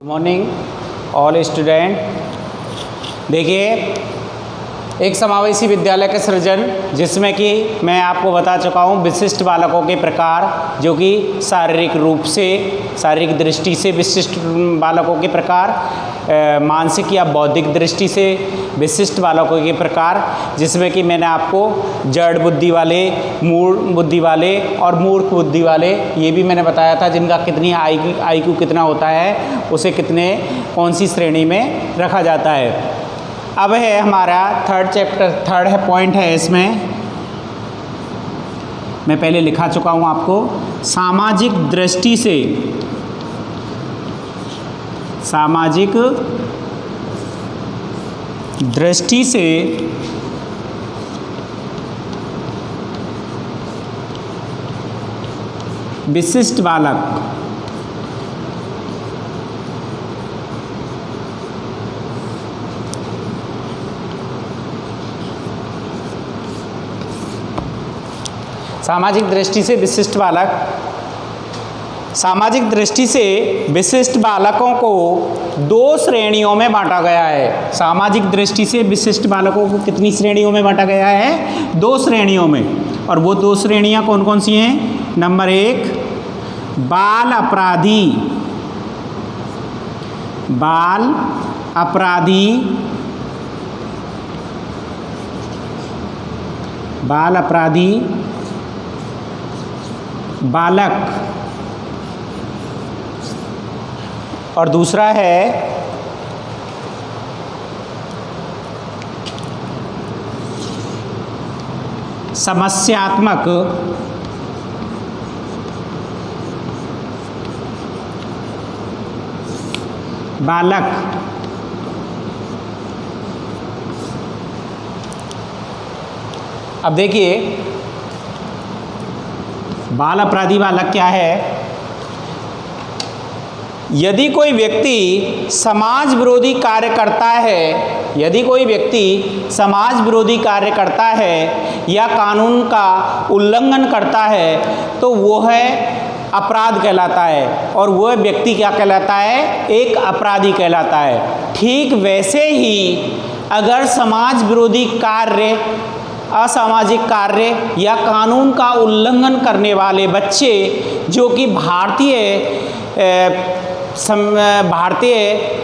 Morning all student. देखिए, एक समावेशी विद्यालय का सृजन जिसमें कि मैं आपको बता चुका हूँ विशिष्ट बालकों के प्रकार, जो कि शारीरिक रूप से, शारीरिक दृष्टि से विशिष्ट बालकों के प्रकार, मानसिक या बौद्धिक दृष्टि से विशिष्ट बालकों के प्रकार, जिसमें कि मैंने आपको जड़ बुद्धि वाले, मूढ़ बुद्धि वाले और मूर्ख बुद्धि वाले ये भी मैंने बताया था, जिनका कितनी IQ कितना होता है, उसे कितने कौन सी श्रेणी में रखा जाता है। अब है हमारा थर्ड है पॉइंट है इसमें, मैं पहले लिखा चुका हूँ आपको, सामाजिक दृष्टि से, सामाजिक दृष्टि से विशिष्ट बालक सामाजिक दृष्टि से विशिष्ट बालक, सामाजिक दृष्टि से विशिष्ट बालकों को दो श्रेणियों में बांटा गया है। सामाजिक दृष्टि से विशिष्ट बालकों को कितनी श्रेणियों में बांटा गया है? दो श्रेणियों में। और वो दो श्रेणियां कौन कौन सी हैं? नंबर 1 बाल अपराधी, बाल अपराधी, बाल अपराधी बालक, और दूसरा है समस्यात्मक बालक। अब देखिए, बाल अपराधी बालक क्या है? यदि कोई व्यक्ति समाज विरोधी कार्य करता है, यदि कोई व्यक्ति समाज विरोधी कार्य करता है या कानून का उल्लंघन करता है, तो वो है अपराध कहलाता है, और वह व्यक्ति क्या कहलाता है? एक अपराधी कहलाता है। ठीक वैसे ही अगर समाज विरोधी कार्य, असामाजिक कार्य या कानून का उल्लंघन करने वाले बच्चे, जो कि भारतीय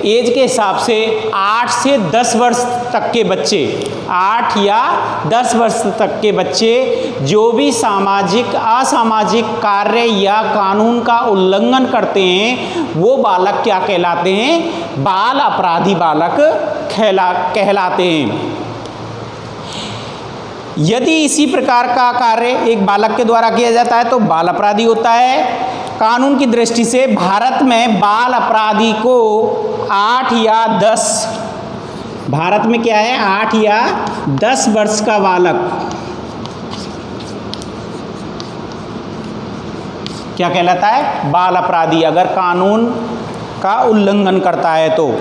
एज के हिसाब से 8 से 10 वर्ष तक के बच्चे, 8 या 10 वर्ष तक के बच्चे जो भी सामाजिक असामाजिक कार्य या कानून का उल्लंघन करते हैं, वो बालक क्या कहलाते हैं? बाल अपराधी बालक कहलाते हैं। यदि इसी प्रकार का कार्य एक बालक के द्वारा किया जाता है तो बाल अपराधी होता है। कानून की दृष्टि से भारत में बाल अपराधी को 8 या 10, भारत में क्या है? 8 या 10 वर्ष का बालक क्या कहलाता है? बाल अपराधी, अगर कानून का उल्लंघन करता है तो।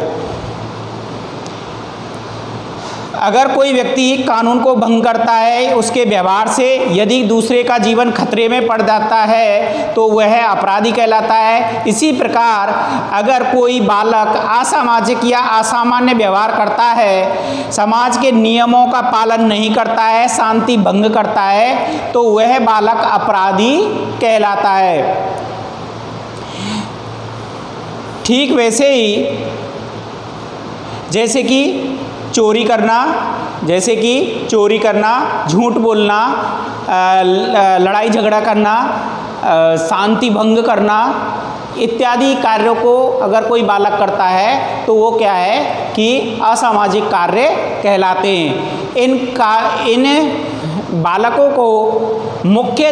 अगर कोई व्यक्ति कानून को भंग करता है, उसके व्यवहार से यदि दूसरे का जीवन खतरे में पड़ जाता है, तो वह अपराधी कहलाता है। इसी प्रकार अगर कोई बालक असामाजिक या असामान्य व्यवहार करता है, समाज के नियमों का पालन नहीं करता है, शांति भंग करता है, तो वह बालक अपराधी कहलाता है। ठीक वैसे ही जैसे कि चोरी करना, झूठ बोलना, लड़ाई झगड़ा करना, शांति भंग करना इत्यादि कार्यों को अगर कोई बालक करता है, तो वो क्या है कि असामाजिक कार्य कहलाते हैं। इन बालकों को मुख्य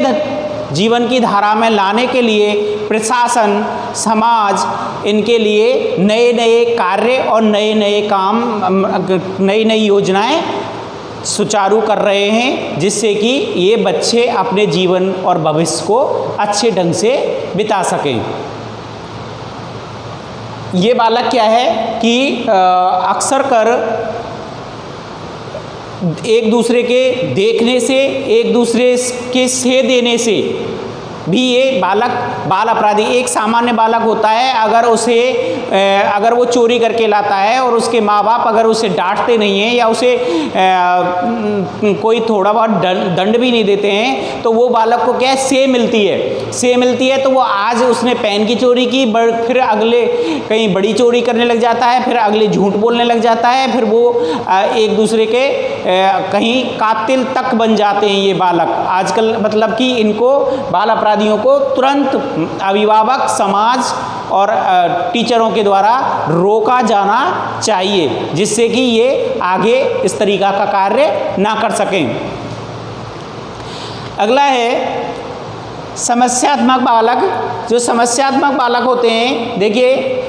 जीवन की धारा में लाने के लिए प्रशासन, समाज इनके लिए नए नए कार्य और नए नए काम, नई नई योजनाएं सुचारू कर रहे हैं, जिससे कि ये बच्चे अपने जीवन और भविष्य को अच्छे ढंग से बिता सकें। ये बालक क्या है कि अक्सर कर एक दूसरे के देखने से, एक दूसरे के से देने से भी ये बालक बाल अपराधी। एक सामान्य बालक होता है, अगर वो चोरी करके लाता है और उसके माँ बाप अगर उसे डांटते नहीं हैं या उसे कोई थोड़ा बहुत दंड भी नहीं देते हैं, तो वो बालक को क्या है, से मिलती है। तो वो आज उसने पेन की चोरी की, फिर अगले कहीं बड़ी चोरी करने लग जाता है, फिर अगले झूठ बोलने लग जाता है, फिर वो एक दूसरे के कहीं कातिल तक बन जाते हैं ये बालक। आजकल मतलब कि इनको बाल अपराधियों को तुरंत अभिभावक, समाज और टीचरों के द्वारा रोका जाना चाहिए, जिससे कि ये आगे इस तरीका का कार्य ना कर सकें। अगला है समस्यात्मक बालक। जो समस्यात्मक बालक होते हैं, देखिए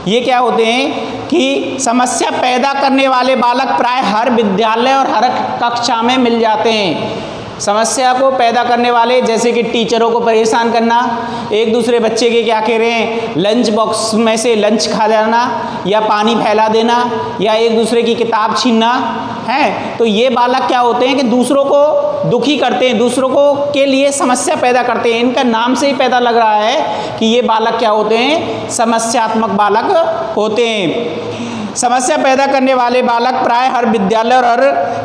ये क्या होते हैं कि समस्या पैदा करने वाले बालक प्राय हर विद्यालय और हर कक्षा में मिल जाते हैं। समस्या को पैदा करने वाले, जैसे कि टीचरों को परेशान करना, एक दूसरे बच्चे के क्या कह रहे हैं, लंच बॉक्स में से लंच खा जाना या पानी फैला देना या एक दूसरे की किताब छीनना है। तो ये बालक क्या होते हैं कि दूसरों को दुखी करते हैं, दूसरों को के लिए समस्या पैदा करते हैं। इनका नाम से ही पता लग रहा है कि ये बालक क्या होते हैं, समस्यात्मक बालक होते हैं। समस्या पैदा करने वाले बालक प्राय हर विद्यालय और हर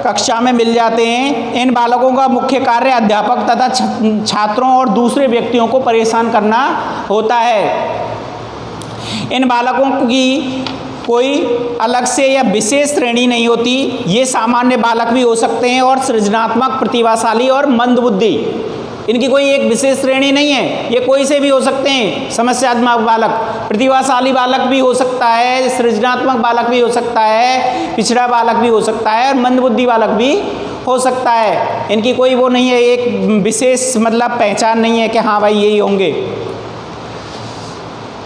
कक्षा में मिल जाते हैं। इन बालकों का मुख्य कार्य अध्यापक तथा छात्रों और दूसरे व्यक्तियों को परेशान करना होता है। इन बालकों की कोई अलग से या विशेष श्रेणी नहीं होती। ये सामान्य बालक भी हो सकते हैं और सृजनात्मक, प्रतिभाशाली और मंदबुद्धि। इनकी कोई एक विशेष श्रेणी नहीं है, ये कोई से भी हो सकते हैं। समस्यात्मक बालक, प्रतिभाशाली बालक भी हो सकता है, सृजनात्मक बालक भी हो सकता है, पिछड़ा बालक भी हो सकता है और मंदबुद्धि बालक भी हो सकता है। इनकी कोई वो नहीं है, एक विशेष मतलब पहचान नहीं है कि हाँ भाई यही होंगे।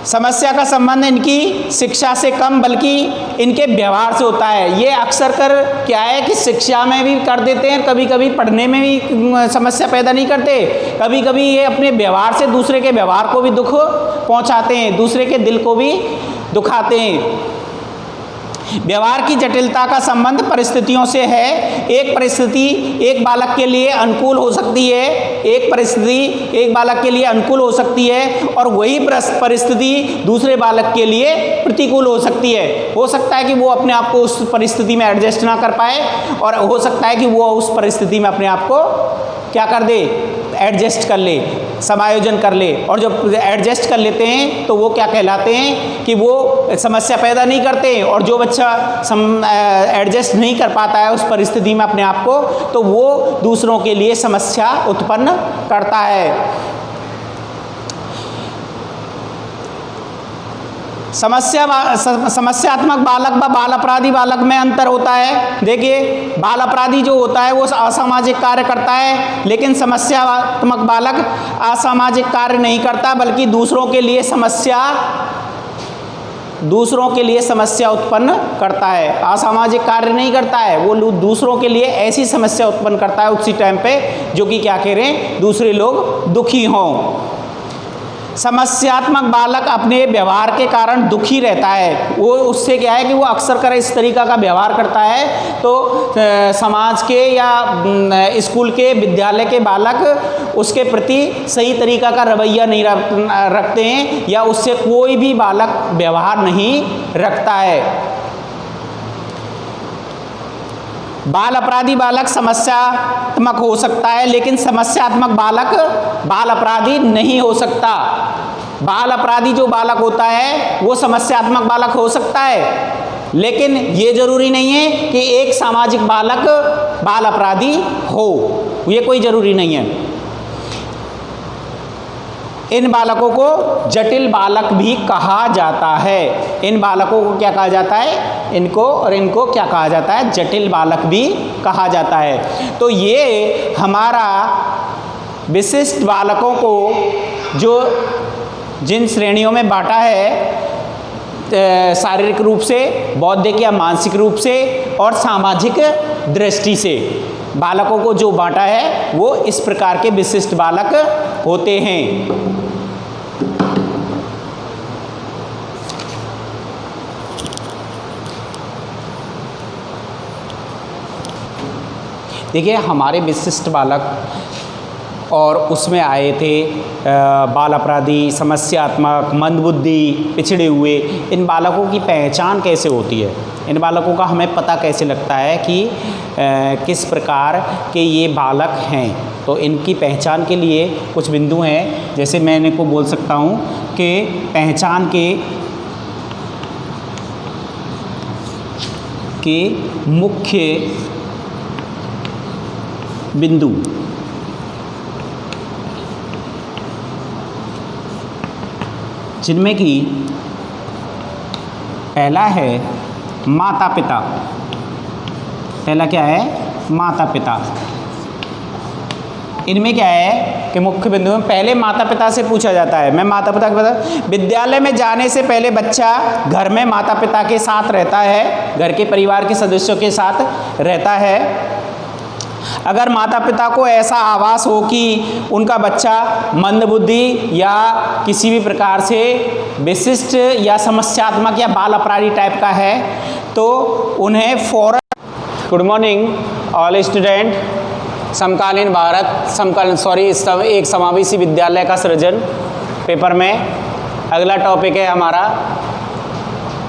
समस्या का संबंध इनकी शिक्षा से कम बल्कि इनके व्यवहार से होता है। ये अक्सर कर क्या है कि शिक्षा में भी कर देते हैं, कभी कभी पढ़ने में भी समस्या पैदा नहीं करते। कभी कभी ये अपने व्यवहार से दूसरे के व्यवहार को भी दुख पहुंचाते हैं, दूसरे के दिल को भी दुखाते हैं। व्यवहार की जटिलता का संबंध परिस्थितियों से है। एक परिस्थिति एक बालक के लिए अनुकूल हो सकती है, एक परिस्थिति एक बालक के लिए अनुकूल हो सकती है और वही परिस्थिति दूसरे बालक के लिए प्रतिकूल हो सकती है। हो सकता है कि वो अपने आप को उस परिस्थिति में एडजस्ट ना कर पाए और हो सकता है कि वो उस परिस्थिति में अपने आप को क्या कर दे, एडजस्ट कर ले, समायोजन कर ले। और जब एडजस्ट कर लेते हैं तो वो क्या कहलाते हैं कि वो समस्या पैदा नहीं करते। और जो बच्चा एडजस्ट नहीं कर पाता है उस परिस्थिति में अपने आप को, तो वो दूसरों के लिए समस्या उत्पन्न करता है। समस्यात्मक बालक व बाल अपराधी बालक में अंतर होता है। देखिए, बाल अपराधी जो होता है वो असामाजिक कार्य करता है, लेकिन समस्यात्मक बालक असामाजिक कार्य नहीं करता बल्कि दूसरों के लिए समस्या उत्पन्न करता है। असामाजिक कार्य नहीं करता है, वो दूसरों के लिए ऐसी समस्या उत्पन्न करता है उसी टाइम पे जो कि क्या कह रहे हैं, दूसरे लोग दुखी हों। समस्यात्मक बालक अपने व्यवहार के कारण दुखी रहता है। वो उससे क्या है कि वो अक्सर कर इस तरीका का व्यवहार करता है तो समाज के या स्कूल के, विद्यालय के बालक उसके प्रति सही तरीका का रवैया नहीं रखते हैं या उससे कोई भी बालक व्यवहार नहीं रखता है। बाल अपराधी बालक समस्यात्मक हो सकता है, लेकिन समस्यात्मक बालक बाल अपराधी नहीं हो सकता। बाल अपराधी जो बालक होता है वो समस्यात्मक बालक हो सकता है, लेकिन ये जरूरी नहीं है कि एक सामाजिक बालक बाल अपराधी हो, ये कोई जरूरी नहीं है। इन बालकों को जटिल बालक भी कहा जाता है। इन बालकों को क्या कहा जाता है, इनको क्या कहा जाता है, जटिल बालक भी कहा जाता है। तो ये हमारा विशिष्ट बालकों को जो जिन श्रेणियों में बांटा है, शारीरिक रूप से, बौद्धिक या मानसिक रूप से और सामाजिक दृष्टि से बालकों को जो बांटा है वो इस प्रकार के विशिष्ट बालक होते हैं। देखिए, हमारे विशिष्ट बालक और उसमें आए थे बाल अपराधी, समस्यात्मक, मंदबुद्धि, पिछड़े हुए। इन बालकों की पहचान कैसे होती है, इन बालकों का हमें पता कैसे लगता है कि किस प्रकार के ये बालक हैं। तो इनकी पहचान के लिए कुछ बिंदु हैं, जैसे मैं इनको बोल सकता हूँ कि पहचान के मुख्य बिंदु। जिनमें कि पहला है माता पिता। पहला क्या है? माता पिता। इनमें क्या है कि मुख्य बिंदु में पहले माता पिता से पूछा जाता है। मैं माता पिता के बता, विद्यालय में जाने से पहले बच्चा घर में माता पिता के साथ रहता है, घर के परिवार के सदस्यों के साथ रहता है। अगर माता पिता को ऐसा आभास हो कि उनका बच्चा मंदबुद्धि या किसी भी प्रकार से विशिष्ट या समस्यात्मक या बाल अपराधी टाइप का है, तो उन्हें फौरन गुड मॉर्निंग ऑल स्टूडेंट। समकालीन भारत एक समावेशी विद्यालय का सृजन पेपर में अगला टॉपिक है हमारा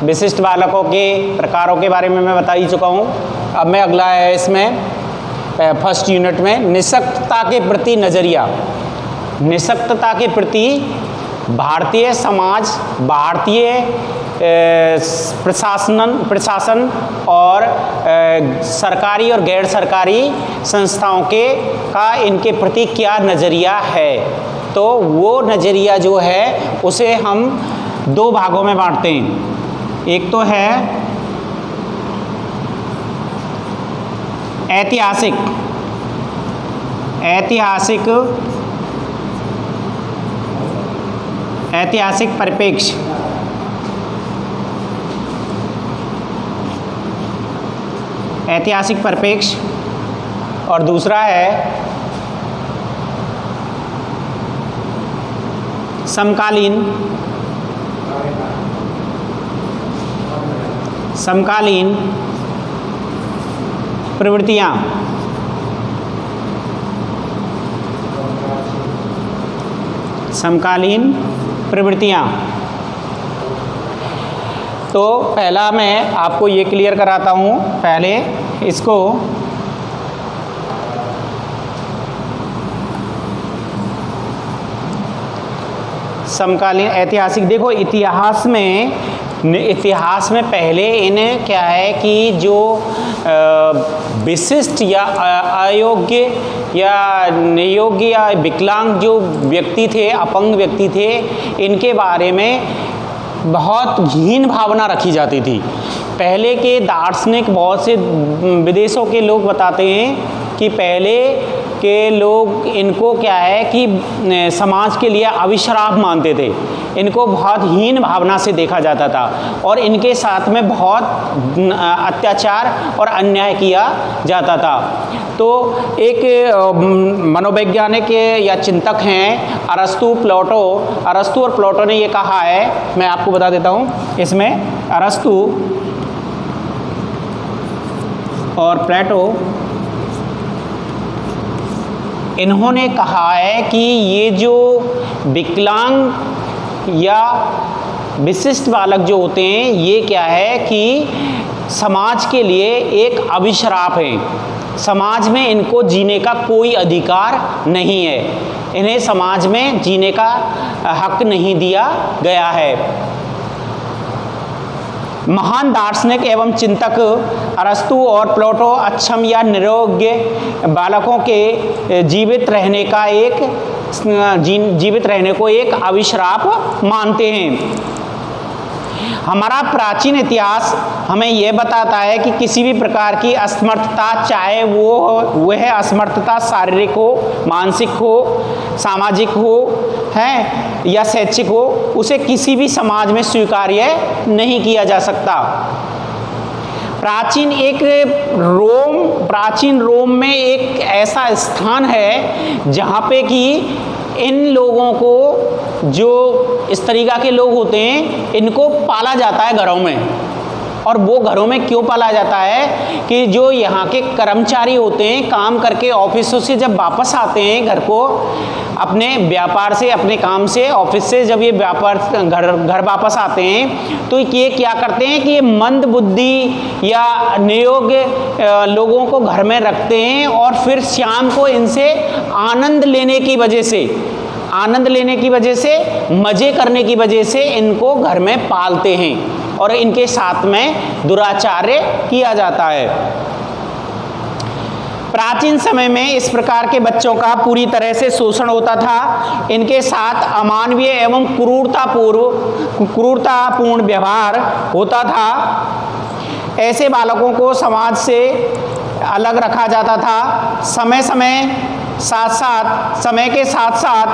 विशिष्ट बालकों के प्रकारों के बारे में मैं बता ही चुका हूँ। अब मैं अगला है इसमें फर्स्ट यूनिट में निःशक्तता के प्रति नज़रिया। निःशक्तता के प्रति भारतीय समाज, भारतीय प्रशासन और सरकारी और गैर सरकारी संस्थाओं का इनके प्रति क्या नज़रिया है। तो वो नज़रिया जो है उसे हम दो भागों में बांटते हैं। एक तो है ऐतिहासिक परिप्रेक्ष्य। ऐतिहासिक परिप्रेक्ष्य और दूसरा है समकालीन प्रवृत्तियाँ। समकालीन प्रवृत्तियाँ। तो पहला मैं आपको ये क्लियर कराता हूँ, पहले इसको समकालीन ऐतिहासिक। देखो इतिहास में पहले इन्हें क्या है कि जो विशिष्ट या अयोग्य या नियोग्य या विकलांग जो व्यक्ति थे, अपंग व्यक्ति थे, इनके बारे में बहुत हीन भावना रखी जाती थी। पहले के दार्शनिक, बहुत से विदेशों के लोग बताते हैं कि पहले के लोग इनको क्या है कि समाज के लिए अभिशाप मानते थे। इनको बहुत हीन भावना से देखा जाता था और इनके साथ में बहुत अत्याचार और अन्याय किया जाता था। तो एक मनोवैज्ञानिक या चिंतक हैं अरस्तु और प्लेटो ने ये कहा है, मैं आपको बता देता हूँ। इसमें अरस्तु और प्लेटो इन्होंने कहा है कि ये जो विकलांग या विशिष्ट बालक जो होते हैं, ये क्या है कि समाज के लिए एक अभिशाप है। समाज में इनको जीने का कोई अधिकार नहीं है, इन्हें समाज में जीने का हक नहीं दिया गया है। महान दार्शनिक एवं चिंतक अरस्तु और प्लेटो अक्षम या निरोग्य बालकों के जीवित रहने को एक अभिशाप मानते हैं। हमारा प्राचीन इतिहास हमें यह बताता है कि किसी भी प्रकार की असमर्थता, चाहे वह असमर्थता शारीरिक हो, मानसिक हो, सामाजिक हो है या शैक्षिक हो, उसे किसी भी समाज में स्वीकार्य नहीं किया जा सकता। प्राचीन रोम में एक ऐसा स्थान है जहाँ पे कि इन लोगों को, जो इस तरीक़ा के लोग होते हैं, इनको पाला जाता है घरों में और वो घरों में क्यों पाला जाता है कि जो यहाँ के कर्मचारी होते हैं, काम करके ऑफिसों से जब वापस आते हैं घर को, अपने व्यापार से, अपने काम से, ऑफिस से जब ये व्यापार घर वापस आते हैं तो ये क्या करते हैं कि ये मंद बुद्धि या नियोग्य लोगों को घर में रखते हैं और फिर शाम को इनसे आनंद लेने की वजह से, मजे करने की वजह से इनको घर में पालते हैं और इनके साथ में दुराचार्य किया जाता है। प्राचीन समय में इस प्रकार के बच्चों का पूरी तरह से शोषण होता था। इनके साथ अमानवीय एवं क्रूरतापूर्ण व्यवहार होता था। ऐसे बालकों को समाज से अलग रखा जाता था। समय के साथ साथ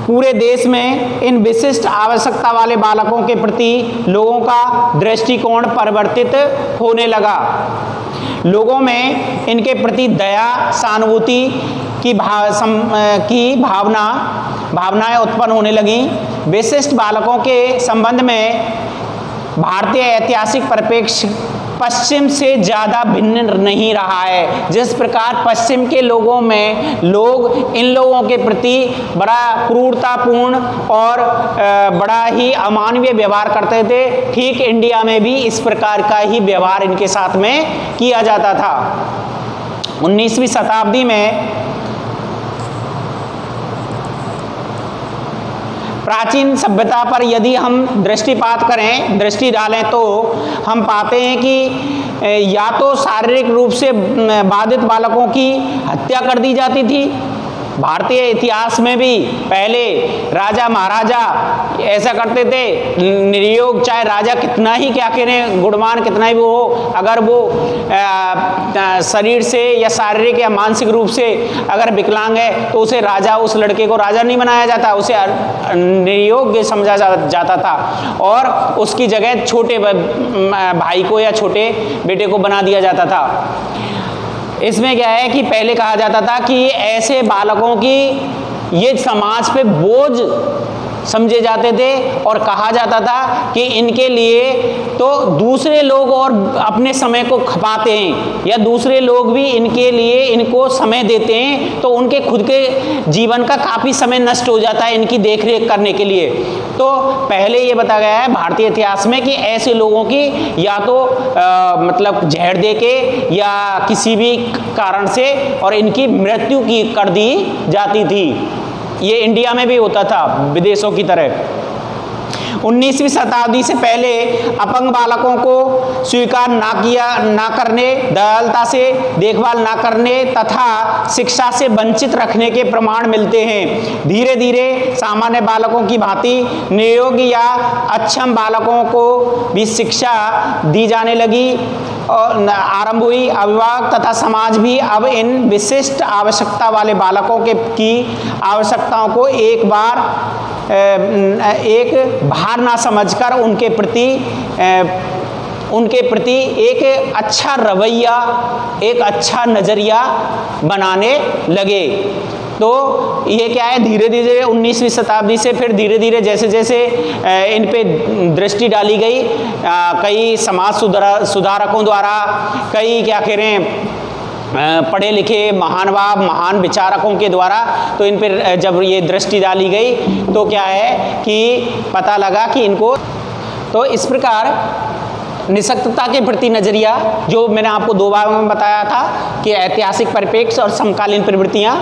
पूरे देश में इन विशिष्ट आवश्यकता वाले बालकों के प्रति लोगों का दृष्टिकोण परिवर्तित होने लगा। लोगों में इनके प्रति दया, सहानुभूति की भावनाएं उत्पन्न होने लगी। विशिष्ट बालकों के संबंध में भारतीय ऐतिहासिक परिप्रेक्ष्य पश्चिम से ज़्यादा भिन्न नहीं रहा है। जिस प्रकार पश्चिम के लोगों में लोग इन लोगों के प्रति बड़ा क्रूरतापूर्ण और बड़ा ही अमानवीय व्यवहार करते थे, ठीक इंडिया में भी इस प्रकार का ही व्यवहार इनके साथ में किया जाता था। 19वीं शताब्दी में प्राचीन सभ्यता पर यदि हम दृष्टि डालें तो हम पाते हैं कि या तो शारीरिक रूप से बाधित बालकों की हत्या कर दी जाती थी। भारतीय इतिहास में भी पहले राजा महाराजा ऐसा करते थे, नियोग चाहे राजा कितना ही क्या करें, गुणवान कितना ही वो हो, अगर वो शरीर से या शारीरिक या मानसिक रूप से अगर विकलांग है तो उसे राजा, उस लड़के को राजा नहीं बनाया जाता, उसे नियोग्य समझा जाता था और उसकी जगह छोटे भाई को या छोटे बेटे को बना दिया जाता था। इसमें क्या है कि पहले कहा जाता था कि ऐसे बालकों की ये समाज पे बोझ समझे जाते थे और कहा जाता था कि इनके लिए तो दूसरे लोग और अपने समय को खपाते हैं या दूसरे लोग भी इनके लिए इनको समय देते हैं, तो उनके खुद के जीवन का काफ़ी समय नष्ट हो जाता है इनकी देखरेख करने के लिए। तो पहले ये बताया गया है भारतीय इतिहास में कि ऐसे लोगों की या तो मतलब जहर दे के या किसी भी कारण से और इनकी मृत्यु कर दी जाती थी। ये इंडिया में भी होता था विदेशों की तरह। 19वीं शताब्दी से पहले अपंग बालकों को स्वीकार ना करने, दयालुता से देखभाल ना करने तथा शिक्षा से वंचित रखने के प्रमाण मिलते हैं। धीरे धीरे सामान्य बालकों की भांति नियोग्य या अक्षम बालकों को भी शिक्षा दी जाने लगी और आरंभ हुई। अभिभावक तथा समाज भी अब इन विशिष्ट आवश्यकता वाले बालकों की आवश्यकताओं को एक भार ना समझकर उनके प्रति एक अच्छा रवैया, एक अच्छा नज़रिया बनाने लगे। तो ये क्या है, धीरे धीरे 19वीं शताब्दी से फिर धीरे धीरे जैसे जैसे इन पे दृष्टि डाली गई, कई समाज सुधारकों द्वारा, कई क्या कह रहे हैं पढ़े लिखे महान विचारकों के द्वारा, तो इन पर जब ये दृष्टि डाली गई तो क्या है कि पता लगा कि इनको, तो इस प्रकार निःशक्तता के प्रति नज़रिया जो मैंने आपको दो भागों में बताया था कि ऐतिहासिक परिप्रेक्ष्य और समकालीन प्रवृत्तियाँ।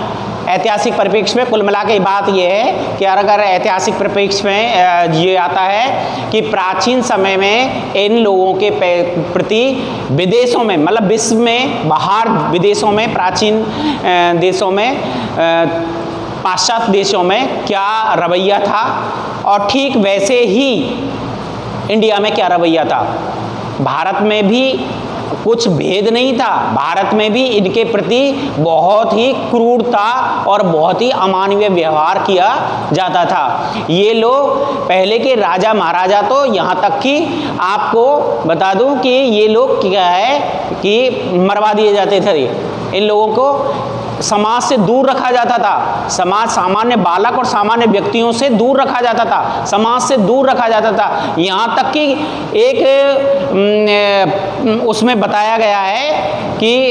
ऐतिहासिक परिप्रेक्ष्य में कुल मिला के बात यह है कि अगर ऐतिहासिक परिप्रेक्ष्य में ये आता है कि प्राचीन समय में इन लोगों के प्रति विदेशों में, मतलब विश्व में बाहर विदेशों में, प्राचीन देशों में, पाश्चात्य देशों में क्या रवैया था और ठीक वैसे ही इंडिया में क्या रवैया था। भारत में भी कुछ भेद नहीं था, भारत में भी इनके प्रति बहुत ही क्रूरता और बहुत ही अमानवीय व्यवहार किया जाता था। ये लोग पहले के राजा महाराजा, तो यहाँ तक कि आपको बता दूं कि ये लोग क्या है कि मरवा दिए जाते थे। इन लोगों को समाज से दूर रखा जाता था, समाज सामान्य बालक और सामान्य व्यक्तियों से दूर रखा जाता था, समाज से दूर रखा जाता था। यहाँ तक कि एक उसमें बताया गया है कि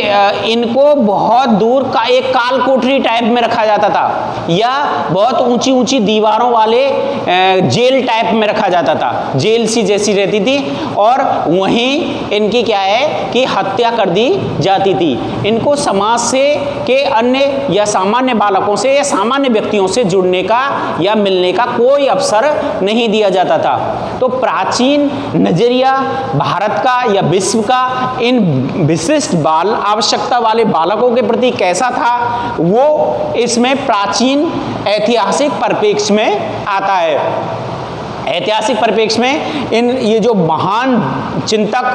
इनको बहुत दूर का एक काल कोठरी टाइप में रखा जाता था, या बहुत ऊंची ऊंची दीवारों वाले जेल टाइप में रखा जाता था, जेल सी जैसी रहती थी, और वहीं इनकी क्या है कि हत्या कर दी जाती थी। इनको समाज से के अन्य या सामान्य बालकों से या सामान्य व्यक्तियों से जुड़ने का या मिलने का कोई अवसर नहीं दिया जाता था। तो प्राचीन नजरिया भारत का या विश्व का इन विशिष्ट बाल आवश्यकता वाले बालकों के प्रति कैसा था, वो इसमें प्राचीन ऐतिहासिक परिप्रेक्ष्य में आता है। ऐतिहासिक परिप्रेक्ष्य में ये जो महान चिंतक,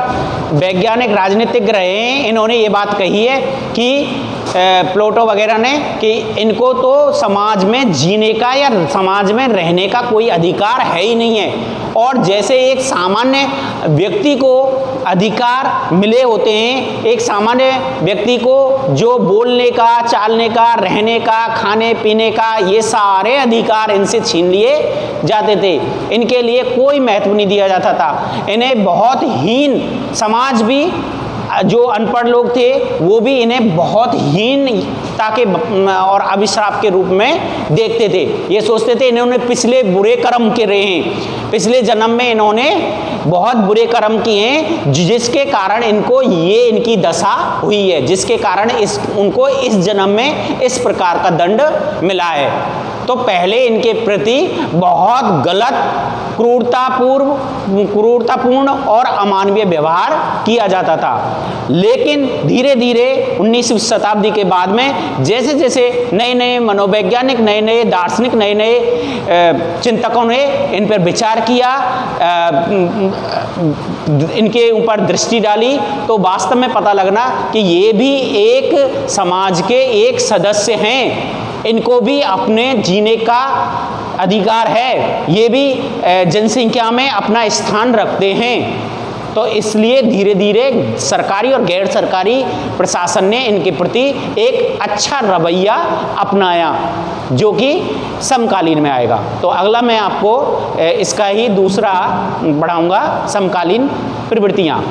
वैज्ञानिक, राजनीतिज्ञ रहे हैं, इन्होंने ये बात कही है कि प्लेटो वगैरह ने कि इनको तो समाज में जीने का या समाज में रहने का कोई अधिकार है ही नहीं है। और जैसे एक सामान्य व्यक्ति को अधिकार मिले होते हैं, एक सामान्य व्यक्ति को जो बोलने का, चालने का, रहने का, खाने पीने का, ये सारे अधिकार इनसे छीन लिए जाते थे। इनके लिए कोई महत्व नहीं दिया जाता था। इन्हें बहुत हीन, समाज भी, जो अनपढ़ लोग थे वो भी इन्हें बहुत हीनता के और अभिशाप के रूप में देखते थे। ये सोचते थे इन्होंने पिछले बुरे कर्म के रहे हैं, पिछले जन्म में इन्होंने बहुत बुरे कर्म किए हैं, जिसके कारण इनको ये इनकी दशा हुई है, जिसके कारण उनको इस जन्म में इस प्रकार का दंड मिला है। तो पहले इनके प्रति बहुत गलत, क्रूरतापूर्ण और अमानवीय व्यवहार किया जाता था। लेकिन धीरे धीरे 19वीं शताब्दी के बाद में जैसे जैसे नए नए मनोवैज्ञानिक, नए नए दार्शनिक, नए नए चिंतकों ने इन पर विचार किया, इनके ऊपर दृष्टि डाली, तो वास्तव में पता लगना कि ये भी एक समाज के एक सदस्य हैं, इनको भी अपने जीने का अधिकार है, ये भी जनसंख्या में अपना स्थान रखते हैं। तो इसलिए धीरे धीरे सरकारी और गैर सरकारी प्रशासन ने इनके प्रति एक अच्छा रवैया अपनाया, जो कि समकालीन में आएगा। तो अगला मैं आपको इसका ही दूसरा बढ़ाऊंगा, समकालीन प्रवृत्तियाँ।